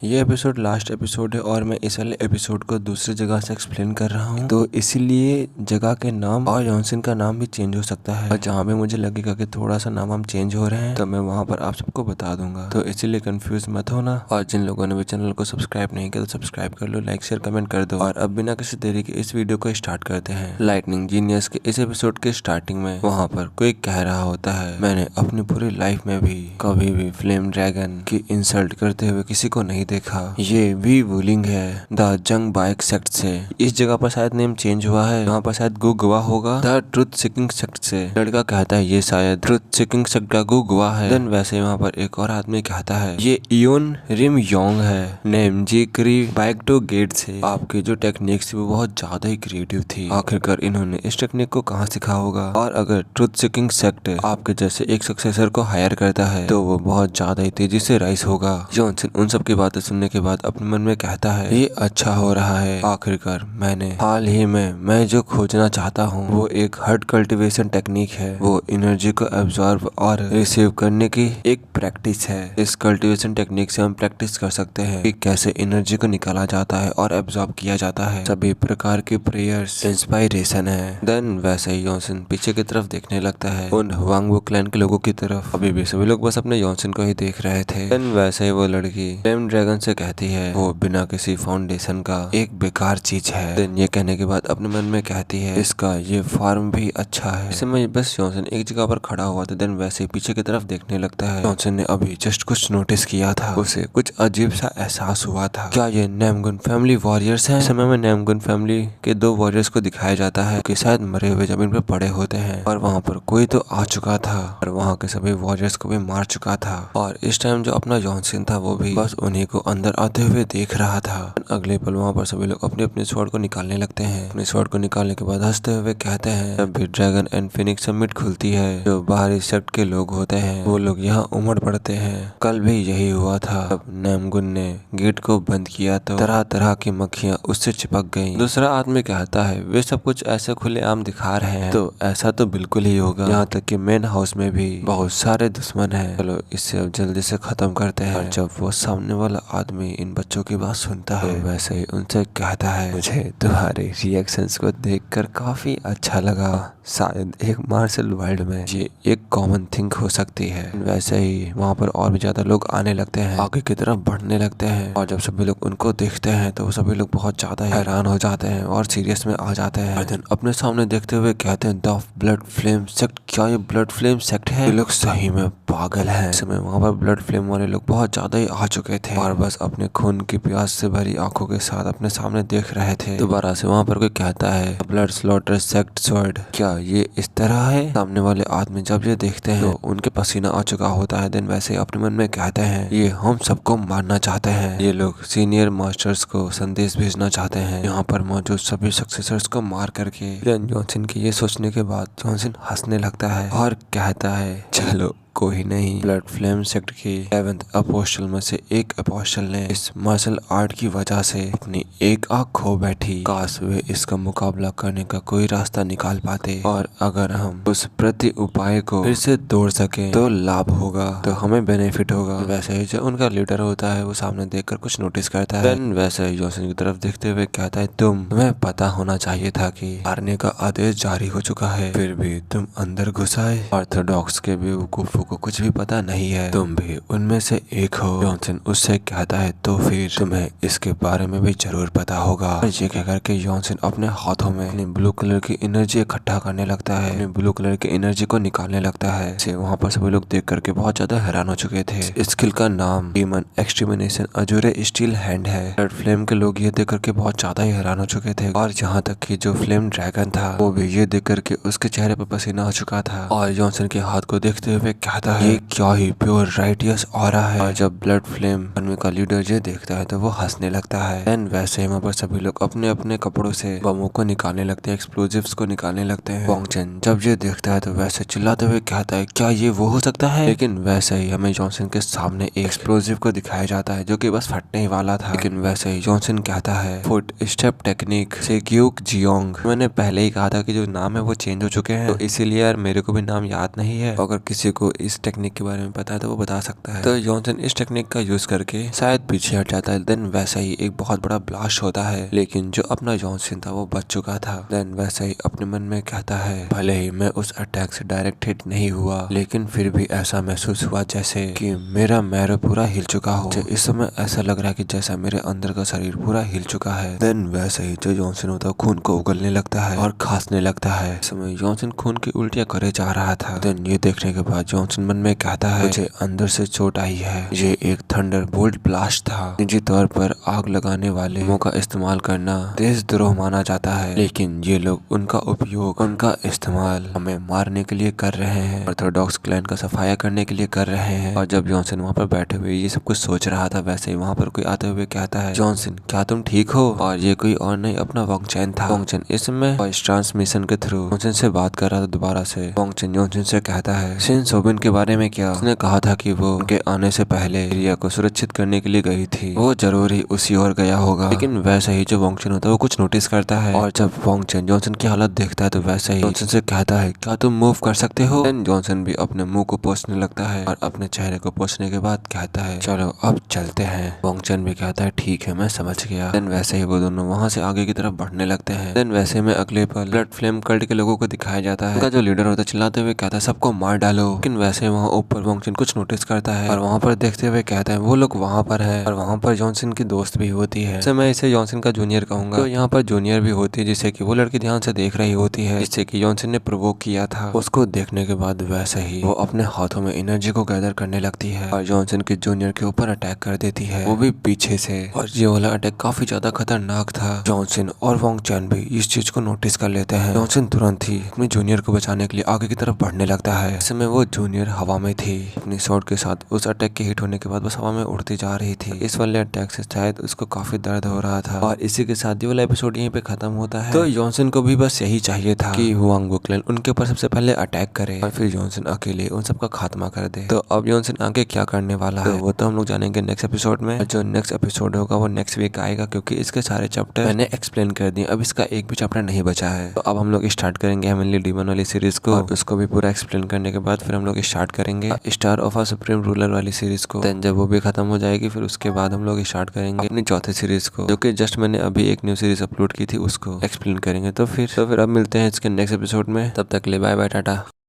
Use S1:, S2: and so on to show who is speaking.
S1: ये episode last episode है और मैं इस वाले एपिसोड को दूसरी जगह से एक्सप्लेन कर रहा हूँ, तो इसीलिए जगह के नाम और जॉनसन का नाम भी चेंज हो सकता है। और जहाँ पे मुझे लगेगा कि थोड़ा सा नाम हम चेंज हो रहे हैं तो मैं वहाँ पर आप सबको बता दूंगा, तो इसीलिए कंफ्यूज मत होना। और जिन लोगों ने भी चैनल को सब्सक्राइब नहीं किया तो सब्सक्राइब कर लो, लाइक शेयर कमेंट कर दो। और अब बिना किसी देरी के इस वीडियो को स्टार्ट करते हैं। लाइटनिंग जीनियस के इस एपिसोड के स्टार्टिंग में वहाँ पर कोई कह रहा होता है, मैंने अपनी पूरी लाइफ में भी कभी भी फ्लेम ड्रैगन की इंसल्ट करते हुए किसी को नहीं देखा। ये भी बुलिंग है द जंग बाइक सेक्ट से। इस जगह पर शायद नेम चेंज हुआ है, यहाँ पर शायद गु गवा होगा द ट्रुथ सीकिंग सेक्ट से। लड़का कहता है ये शायद ट्रुथ सीकिंग सेक्ट का गु गवा है। देन वैसे वहाँ पर एक और आदमी कहता है ये इयोन रिम योंग है, नेम जी क्री बाइक टू गेट से। आपकी जो टेक्निक थी वो बहुत ज्यादा ही क्रिएटिव थी। आखिरकार इन्होंने इस टेक्निक को कहाँ सीखा होगा। और अगर ट्रुथ सीकिंग सेक्ट आपके जैसे एक सक्सेसर को हायर करता है तो वो बहुत ज्यादा ही तेजी से राइज होगा। जॉनसन उन सब की बातें सुनने के बाद अपने मन में कहता है ये अच्छा हो रहा है। आखिरकार मैंने हाल ही में मैं जो खोजना चाहता हूँ वो एक हर्ट कल्टीवेशन टेक्निक है। वो एनर्जी को एब्जॉर्ब और रिसीव करने की एक प्रैक्टिस है। इस कल्टीवेशन टेक्निक से हम प्रैक्टिस कर सकते हैं कि कैसे एनर्जी को निकाला जाता है और एब्जॉर्ब किया जाता है। सभी प्रकार की प्रेयर्स इंस्पायरेशन है। देन वैसे ही जॉनसन पीछे की तरफ देखने लगता है, उन वांगवो क्लैन के लोगों की तरफ। अभी भी सभी लोग बस अपने जॉनसन को ही देख रहे थे। देन वैसे ही वो लड़की फ्लेम ड्रैगन से कहती है वो बिना किसी फाउंडेशन का एक बेकार चीज है। देन ये कहने के बाद अपने मन में कहती है इसका ये फार्म भी अच्छा है। इस समय बस जॉनसन एक जगह पर खड़ा हुआ था। देन वैसे पीछे की तरफ देखने लगता है। जॉनसन ने अभी जस्ट कुछ नोटिस किया था, उसे कुछ अजीब सा एहसास हुआ था। क्या ये नामगुन फैमिली वॉरियर्स हैं? इस समय में नामगुन फैमिली के दो वॉरियर्स को दिखाया जाता है कि शायद मरे हुए जमीन पर पड़े होते हैं। और वहाँ पर कोई तो आ चुका था और वहाँ के सभी वॉरियर्स को भी मार चुका था। और इस टाइम जो अपना जॉनसन था वो भी बस उन्हीं को अंदर आते हुए देख रहा था। अगले पल वहाँ पर सभी लोग अपने अपने स्वॉर्ड को निकालने लगते हैं। अपने स्वॉर्ड को निकालने के बाद हंसते हुए कहते हैं जब भी ड्रैगन एंड फिनिक्स समिट खुलती है जो बाहरी सेक्ट के लोग होते हैं वो लोग यहाँ उमड़ पड़ते हैं। कल भी यही हुआ था। जब नामगुन ने गेट को बंद किया तो तरह तरह की मक्खियाँ उससे चिपक गयी। दूसरा आदमी कहता है वे सब कुछ ऐसे खुलेआम दिखा रहे हैं तो ऐसा तो बिल्कुल ही होगा। यहाँ तक कि मेन हाउस में भी बहुत सारे दुश्मन हैं। चलो इससे अब जल्दी से खत्म करते हैं। और जब वो सामने वाला आदमी इन बच्चों की बात सुनता है तो वैसे ही उनसे कहता है मुझे तुम्हारे रिएक्शंस को देखकर काफी अच्छा लगा। शायद एक मार्शल वर्ल्ड में ये एक कॉमन थिंग हो सकती है। वैसे ही वहाँ पर और भी ज्यादा लोग आने लगते हैं, आगे की तरफ बढ़ने लगते हैं। और जब सभी लोग उनको देखते हैं तो सभी लोग बहुत ज्यादा हैरान हो जाते हैं और सीरियस में आ जाते हैं। और अपने सामने देखते हुए कहते हैं द ब्लड फ्लेम सेक्ट। क्या ये ब्लड फ्लेम सेक्ट है? ये लोग सही में पागल है। इस समय वहाँ पर ब्लड फ्लेम वाले लोग बहुत ज्यादा ही आ चुके थे और बस अपने खून की प्यास से भरी आंखों के साथ अपने सामने देख रहे थे। दोबारा से वहाँ पर कोई कहता है ब्लड स्लॉटर सेक्ट स्वॉर्ड। क्या ये इस तरह है? सामने वाले आदमी जब ये देखते हैं तो उनके पसीना आ चुका होता है। देन वैसे अपने मन में कहते हैं ये हम सबको मारना चाहते हैं। ये लोग सीनियर मास्टर्स को संदेश भेजना चाहते हैं यहाँ पर मौजूद सभी सक्सेसर्स को मार करके। जॉनसन के ये सोचने के बाद जॉनसन हंसने लगता है और कहता है चलो कोई नहीं। ब्लड फ्लेम सेक्ट की 11th अपोस्टल में से एक अपोस्टल ने इस मार्शल आर्ट की वजह से अपनी एक आंख खो बैठी। काश वे इसका मुकाबला करने का कोई रास्ता निकाल पाते और अगर हम उस प्रति उपाय को फिर से तोड़ सके तो लाभ होगा, तो हमें बेनिफिट होगा। वैसे ही जो उनका लीडर होता है वो सामने देखकर कुछ नोटिस करता है। देन वैसे ही जॉनसन की तरफ देखते हुए कहता है तुम्हें पता होना चाहिए था कि हारने का आदेश जारी हो चुका है, फिर भी तुम अंदर घुस आए। ऑर्थोडॉक्स के बेवकूफों को कुछ भी पता नहीं है, तुम भी उनमें से एक हो। जॉनसन उससे कहता है तो फिर तुम्हें इसके बारे में भी जरूर पता होगा। ये कहकर के जॉनसन अपने हाथों में अपनी ब्लू कलर की एनर्जी इकट्ठा करने लगता है, अपनी ब्लू कलर की एनर्जी को निकालने लगता है। इसे वहाँ पर सभी लोग देख करके बहुत ज्यादा हैरान हो चुके थे। इस स्किल का नाम डीमन एक्सटर्मिनेशन अजूरे स्टील हैंड है। ब्लड फ्लेम के लोग ये देख करके बहुत ज्यादा ही हैरान हो चुके थे और यहाँ तक कि जो फ्लेम ड्रैगन था वो भी ये देख करके उसके चेहरे पर पसीना आ चुका था। और जॉनसन के हाथ को देखते हुए कहता है ये क्या ही प्योर राइटियस ऑरा है। और जब ब्लड फ्लेम आर्मी का लीडर ये देखता है तो वो हंसने लगता है। एंड वैसे वहाँ पर सभी लोग अपने अपने कपड़ों से बमों को निकालने लगते हैं, एक्सप्लोजिव्स को निकालने लगते हैं। बॉन्गचन जब ये देखता है तो वैसे चिल्लाते हुए कहता है क्या ये वो हो सकता है? लेकिन वैसे ही हमें जॉनसन के सामने एक एक्सप्लोजिव को दिखाया जाता है जो कि बस फटने ही वाला था। लेकिन वैसे ही जॉनसन कहता है फुट स्टेप टेक्निक से ग्यूक जियोंग। मैंने पहले ही कहा था कि जो नाम है वो चेंज हो चुके हैं, तो इसीलिए यार मेरे को भी नाम याद नहीं है। अगर किसी को इस टेक्निक के बारे में पता है तो वो बता सकता है। तो जॉनसन इस टेक्निक का यूज करके शायद पीछे हट जाता है। देन वैसा ही एक बहुत बड़ा ब्लास्ट होता है, लेकिन जो अपना जॉनसन था वो बच चुका था। देन वैसा ही अपने मन में कहता है, भले ही मैं उस अटैक से डायरेक्ट हिट नहीं हुआ, लेकिन फिर भी ऐसा महसूस हुआ जैसे कि मेरा मैरो पूरा हिल चुका हो। इस समय ऐसा लग रहा है कि जैसा मेरे अंदर का शरीर पूरा हिल चुका है। देन वैसे ही जो जॉनसन होता है खून को उगलने लगता है और खांसने लगता है। इस समय जॉनसन खून की उल्टियां करे जा रहा था। देन ये देखने के बाद जॉनसन मन में कहता है, मुझे अंदर से चोट आई है। ये एक थंडर बोल्ट ब्लास्ट था। निजी तौर पर आग लगाने वाले मोमों का इस्तेमाल करना देशद्रोह माना जाता है, लेकिन ये लोग उनका उपयोग, उनका इस्तेमाल हमें मारने के लिए कर रहे हैं, ऑर्थोडॉक्स क्लैन का सफाया करने के लिए कर रहे हैं। और जब जॉनसन वहाँ पर बैठे हुए ये सब कुछ सोच रहा था, वैसे ही वहाँ पर कोई आते हुए कहता है, जॉनसन क्या तुम ठीक हो? और ये कोई और नहीं अपना वॉन्गचैन था। वॉन्गचैन इस समय वॉइस ट्रांसमिशन के थ्रू जॉनसन से बात कर रहा था दोबारा से। वॉन्गचैन जॉनसन से कहता है, शिन सोबिन के बारे में क्या? उसने कहा था कि वो उनके आने से पहले एरिया को सुरक्षित करने के लिए गई थी। वो जरूर ही उसी ओर गया होगा। लेकिन वैसे ही जो वॉन्गचैन होता है वो कुछ नोटिस करता है, और जब वॉन्गचैन जॉनसन की हालत देखता है तो वैसे ही जॉनसन से कहता है, क्या तुम मूव कर सकते हो? जॉनसन भी अपने मुंह को पोंछने लगता है और अपने चेहरे को पोंछने के बाद कहता है, चलो अब चलते हैं। वॉन्गचैन भी कहता है, ठीक है मैं समझ गया। देन वैसे ही वो दोनों वहाँ से आगे की तरफ बढ़ने लगते हैं। देन वैसे में अगले पल ब्लड फ्लेम कल्ट के लोगों को दिखाया जाता है। उनका जो लीडर होता है चिल्लाते हुए कहता है, सबको मार डालो। लेकिन वैसे वहाँ ऊपर वॉन्गचैन कुछ नोटिस करता है और वहाँ पर देखते हुए कहता है, वो लोग वहाँ पर है और वहाँ पर जॉनसन की दोस्त भी होती है। तो मैं इसे जॉनसन का जूनियर कहूंगा। तो यहाँ पर जूनियर भी होती है जिसे कि वो लड़की ध्यान से देख रही होती है, जिससे कि जॉनसन ने प्रोवोक किया था। उसको देखने के बाद वैसे ही वो अपने हाथों में एनर्जी को गैदर करने लगती है और जॉनसन के जूनियर के ऊपर अटैक कर देती है, वो भी पीछे से। और ये वाला अटैक काफी ज्यादा खतरनाक था। जॉनसन और वॉन्गचैन भी इस चीज को नोटिस कर लेते हैं। जॉनसन तुरंत ही अपने जूनियर को बचाने के लिए आगे की तरफ बढ़ने लगता है। इस समय वो जूनियर हवा में थी, अपनी शॉट के साथ उस अटैक के हिट होने के बाद बस हवा में उड़ती जा रही थी। इस वाले अटैक से शायद उसको काफी दर्द हो रहा था। और इसी के साथ ये वाला एपिसोड यहीं पे खत्म होता है। तो जॉनसन को भी बस यही चाहिए था कि हुआंग वुक्लेन उनके ऊपर सबसे पहले अटैक करे और फिर जॉनसन अकेले उन सबका खात्मा कर दे। तो अब जॉनसन आगे क्या करने वाला है वो तो हम लोग जानेंगे नेक्स्ट एपिसोड में। जो नेक्स्ट एपिसोड होगा वो नेक्स्ट वीक आएगा, क्योंकि इसके सारे चैप्टर मैंने एक्सप्लेन कर दिए। अब इसका एक भी चैप्टर नहीं बचा है। तो अब हम लोग स्टार्ट करेंगे हेवनली डीमन वाली सीरीज को, और उसको भी पूरा एक्सप्लेन करने के बाद फिर हम लोग स्टार्ट करेंगे star of a supreme ruler वाली सीरीज को। देन जब वो भी खत्म हो जाएगी फिर उसके बाद हम लोग स्टार्ट करेंगे अपनी चौथी सीरीज को, जो कि जस्ट मैंने अभी एक न्यू सीरीज अपलोड की थी, उसको एक्सप्लेन करेंगे। तो फिर अब मिलते हैं इसके नेक्स्ट एपिसोड में। तब तक ले बाय बाय, टाटा।